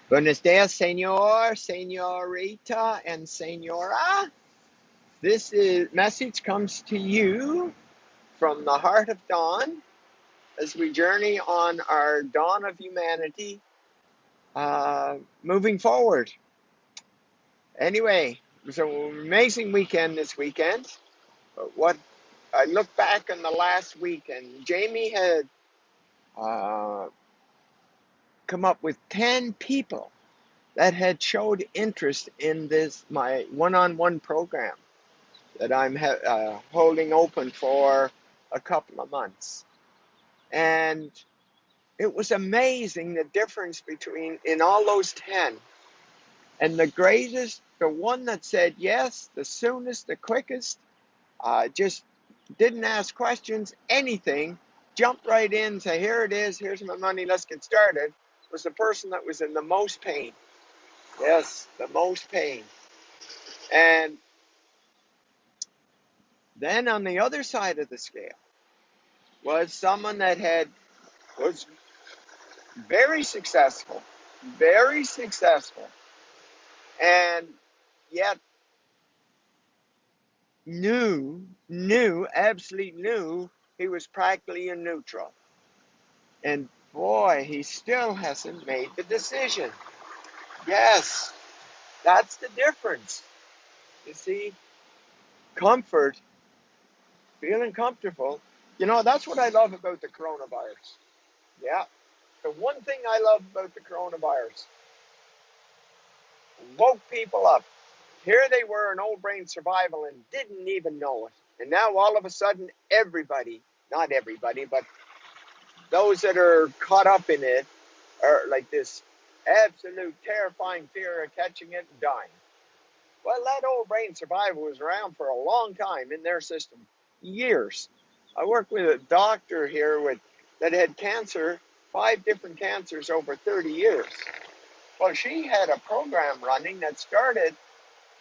Buenos dias, señor, señorita, and señora. Message comes to you from the heart of dawn as we journey on our dawn of humanity, moving forward. Anyway, it was an amazing weekend this weekend. What I look back on the last week, and Jamie had uh, come up with 10 people that had showed interest in this my one-on-one program that I'm holding open for a couple of months. And it was amazing the difference between in all those 10. And the one that said yes, the soonest, the quickest, just didn't ask questions, anything, jumped right in, say, here it is, here's my money, let's get started, was the person that was in the most pain. Yes, the most pain. And then on the other side of the scale was someone that was very successful, and yet absolutely knew he was practically in neutral. And boy, he still hasn't made the decision. Yes, that's the difference. You see, comfort, feeling comfortable. That's what I love about the coronavirus. Yeah, the one thing I love about the coronavirus woke people up. Here they were in old brain survival and didn't even know it. And now all of a sudden, everybody, not everybody, but those that are caught up in it are like this absolute terrifying fear of catching it and dying. Well, that old brain survival was around for a long time in their system, years. I work with a doctor here that had cancer, 5 different cancers over 30 years. Well, she had a program running that started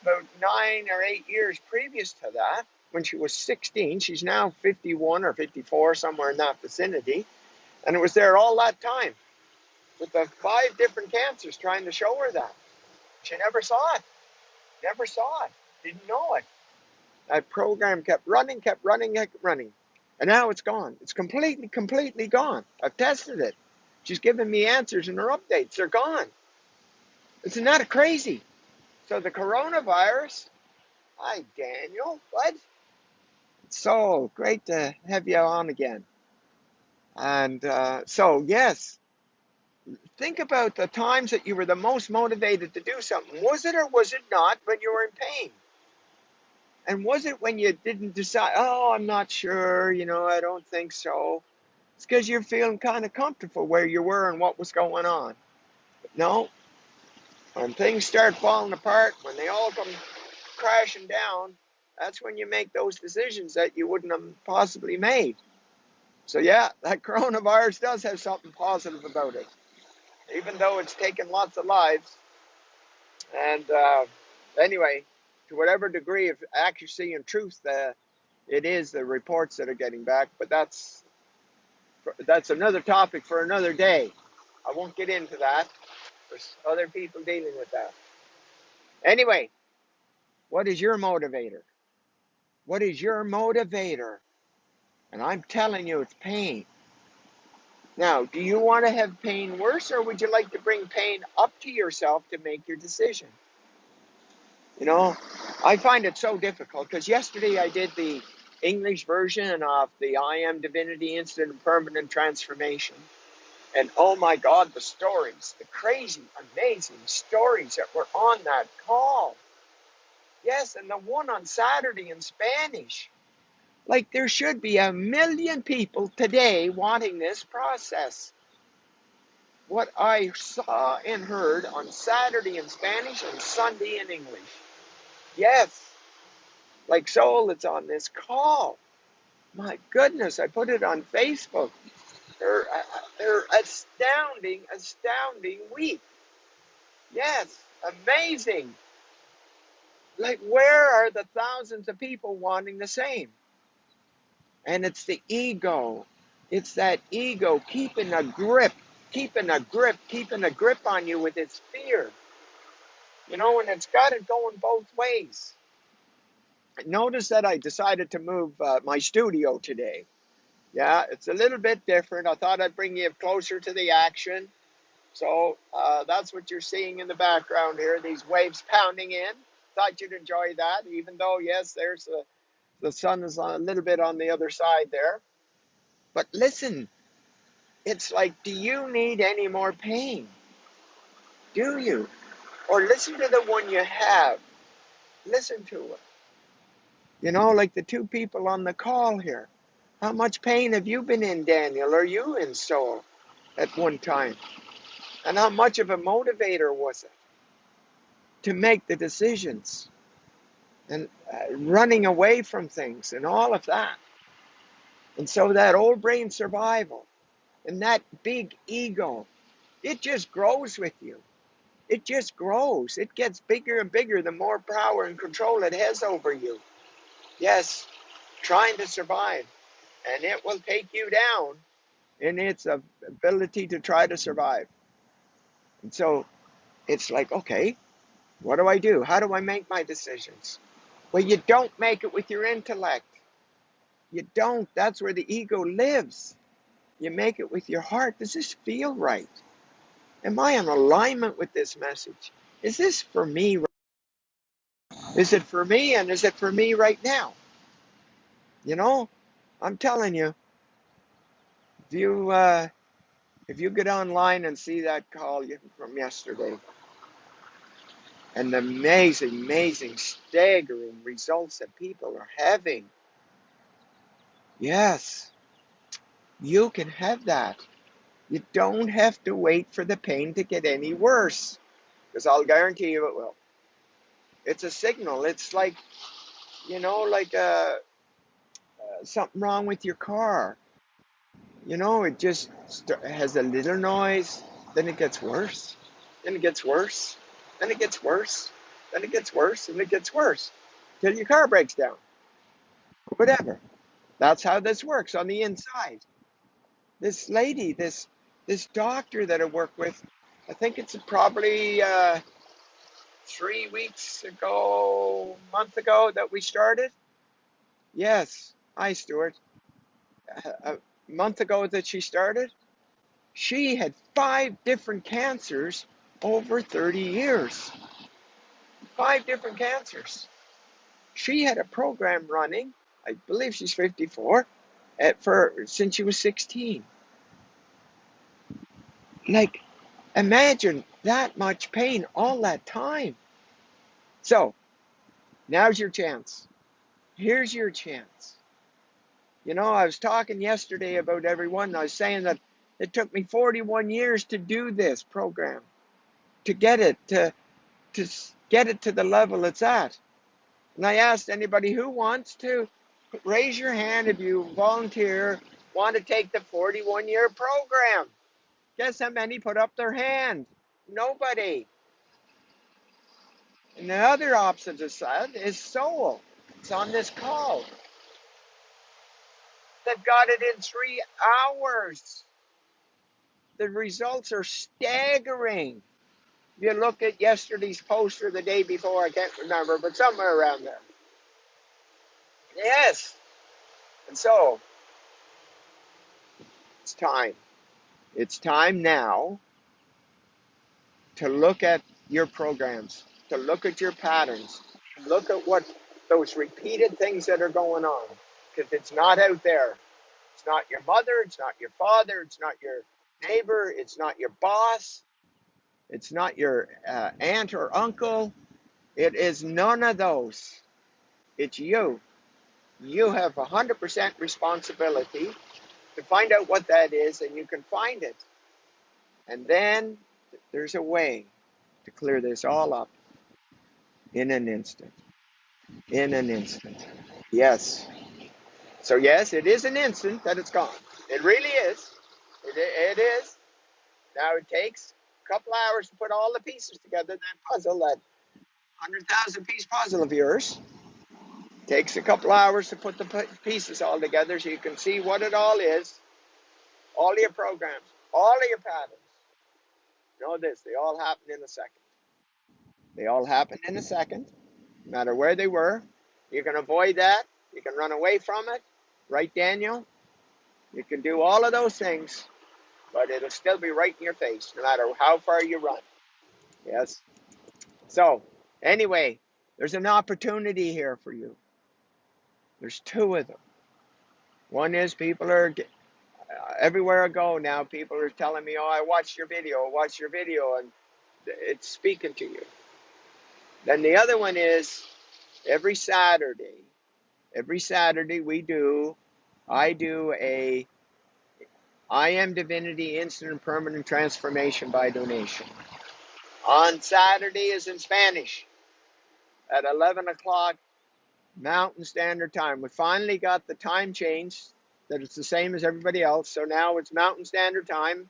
about 9 or 8 years previous to that, when she was 16. She's now 51 or 54, somewhere in that vicinity. And it was there all that time with the 5 different cancers trying to show her that. She never saw it. Never saw it. Didn't know it. That program kept running, kept running, kept running. And now it's gone. It's completely gone. I've tested it. She's given me answers in her updates. They're gone. Isn't that crazy? So the coronavirus, hi, Daniel. What? It's so great to have you on again. And so, yes, think about the times that you were the most motivated to do something. Was it or was it not when you were in pain? And was it when you didn't decide, oh, I'm not sure, I don't think so. It's because you're feeling kind of comfortable where you were and what was going on. But no, when things start falling apart, when they all come crashing down, that's when you make those decisions that you wouldn't have possibly made. So yeah, that coronavirus does have something positive about it, even though it's taken lots of lives. And anyway, to whatever degree of accuracy and truth it is, the reports that are getting back, but that's another topic for another day. I won't get into that. There's other people dealing with that. Anyway, what is your motivator? What is your motivator? And I'm telling you, it's pain. Now, do you want to have pain worse, or would you like to bring pain up to yourself to make your decision? I find it so difficult because yesterday I did the English version of the I Am Divinity Instant and Permanent Transformation. And oh my God, the stories, the crazy, amazing stories that were on that call. Yes, and the one on Saturday in Spanish. Like there should be 1 million people today wanting this process. What I saw and heard on Saturday in Spanish and Sunday in English. Yes, like Soul, it's on this call. My goodness, I put it on Facebook. They're astounding week. Yes, amazing. Like, where are the thousands of people wanting the same? And it's the ego. It's that ego keeping a grip keeping a grip on you with its fear. And it's got it going both ways. Notice that I decided to move my studio today. Yeah, it's a little bit different. I thought I'd bring you closer to the action. So that's what you're seeing in the background here, these waves pounding in. Thought you'd enjoy that, even though, yes, there's the sun is a little bit on the other side there. But listen, it's like, do you need any more pain? Do you? Or listen to the one you have. Listen to it. Like the two people on the call here. How much pain have you been in, Daniel? Or you in soul at one time? And how much of a motivator was it to make the decisions and running away from things and all of that? And so that old brain survival and that big ego, it just grows with you. It just grows. It gets bigger and bigger the more power and control it has over you. Yes, trying to survive. And it will take you down in its ability to try to survive. And so it's like, okay, what do I do? How do I make my decisions? Well, you don't make it with your intellect. You don't. That's where the ego lives. You make it with your heart. Does this feel right? Am I in alignment with this message? Is this for me? Is it for me, and is it for me right now? I'm telling you, if you get online and see that call from yesterday, and the amazing, staggering results that people are having, yes, you can have that. You don't have to wait for the pain to get any worse, because I'll guarantee you it will. It's a signal. It's like, something wrong with your car. It just has a little noise, then it gets worse, then it gets worse, then it gets worse, then it gets worse, and it gets worse, till your car breaks down. Whatever. That's how this works on the inside. This lady, this doctor that I work with, I think it's probably 3 weeks ago, month ago that we started. Yes, hi Stuart. A month ago that she started. She had 5 different cancers over 30 years. 5 different cancers. She had a program running, I believe she's 54, since she was 16. Like, imagine that much pain all that time. So, now's your chance. Here's your chance. I was talking yesterday about everyone. I was saying that it took me 41 years to do this program, to get it to the level it's at. And I asked anybody who wants to raise your hand if you volunteer, want to take the 41-year program. Guess how many put up their hand? Nobody. And the other opposite side is soul. It's on this call. They've got it in 3 hours. The results are staggering. If you look at yesterday's post or the day before, I can't remember, but somewhere around there. Yes. And so, it's time. It's time now to look at your programs, to look at your patterns, to look at what those repeated things that are going on. Because it's not out there. It's not your mother, it's not your father, it's not your neighbor, it's not your boss, it's not your aunt or uncle. It is none of those. It's you. You have 100% responsibility to find out what that is, and you can find it. And then there's a way to clear this all up in an instant. In an instant. Yes. So yes, it is an instant that it's gone. It really is. It is. Now it takes a couple hours to put all the pieces together. That puzzle, that 100,000 piece puzzle of yours, takes a couple hours to put the pieces all together so you can see what it all is, all your programs. All of your patterns. Know this, they all happen in a second. They all happen in a second, no matter where they were. You can avoid that. You can run away from it. Right, Daniel? You can do all of those things, but it'll still be right in your face, no matter how far you run. Yes? So, anyway, there's an opportunity here for you. There's two of them. One is people are, everywhere I go now, people are telling me, oh, I watched your video, and it's speaking to you. Then the other one is every Saturday I do a I Am Divinity Instant and Permanent Transformation by Donation. On Saturday is in Spanish at 11 o'clock Mountain Standard Time. We finally got the time change that it's the same as everybody else. So now it's Mountain Standard Time,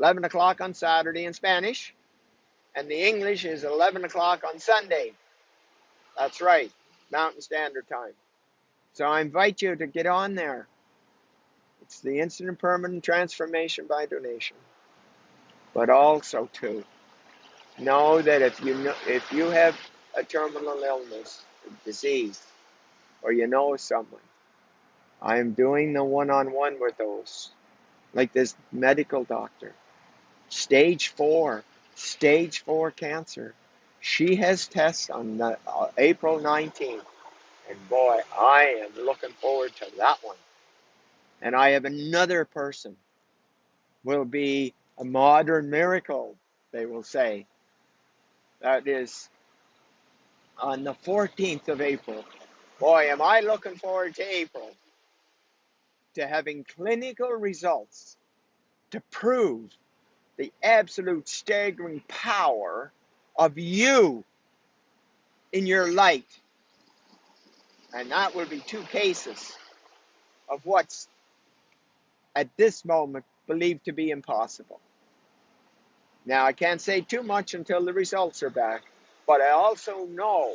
11 o'clock on Saturday in Spanish. And the English is 11 o'clock on Sunday. That's right, Mountain Standard Time. So I invite you to get on there. It's the Instant and Permanent Transformation by Donation. But also, too, know that if you have a terminal illness, a disease, or you know someone, I am doing the one-on-one with those, like this medical doctor. Stage 4 cancer. She has tests on April 19th. And boy, I am looking forward to that one. And I have another person, will be a modern miracle, they will say. That is on the 14th of April. Boy, am I looking forward to April, to having clinical results to prove the absolute staggering power of you in your light. And that will be 2 cases of what's at this moment believed to be impossible. Now, I can't say too much until the results are back, but I also know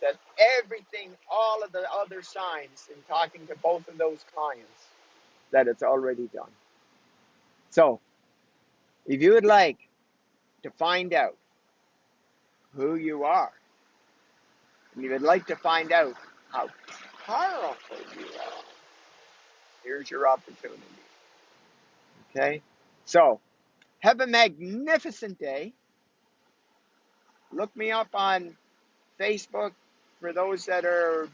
that everything, all of the other signs in talking to both of those clients, that it's already done. So, if you would like to find out who you are, and you would like to find out how powerful you are, here's your opportunity. Okay? So, have a magnificent day. Look me up on Facebook for those that are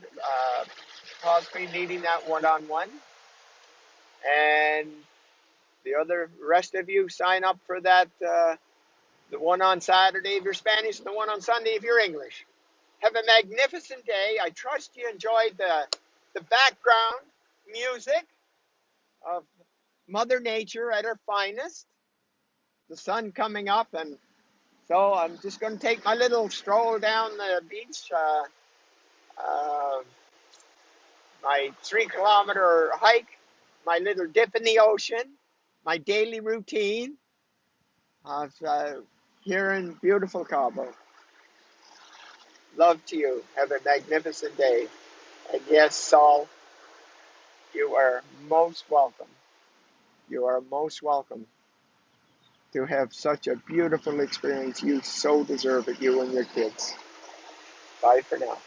possibly needing that one-on-one. And the rest of you sign up for that, the one on Saturday if you're Spanish and the one on Sunday if you're English. Have a magnificent day. I trust you enjoyed the background music of Mother Nature at her finest. The sun coming up, and so I'm just going to take my little stroll down the beach, my 3-kilometer hike, my little dip in the ocean, my daily routine of here in beautiful Cabo. Love to you. Have a magnificent day. And yes, Saul, you are most welcome. You are most welcome to have such a beautiful experience. You so deserve it, you and your kids. Bye for now.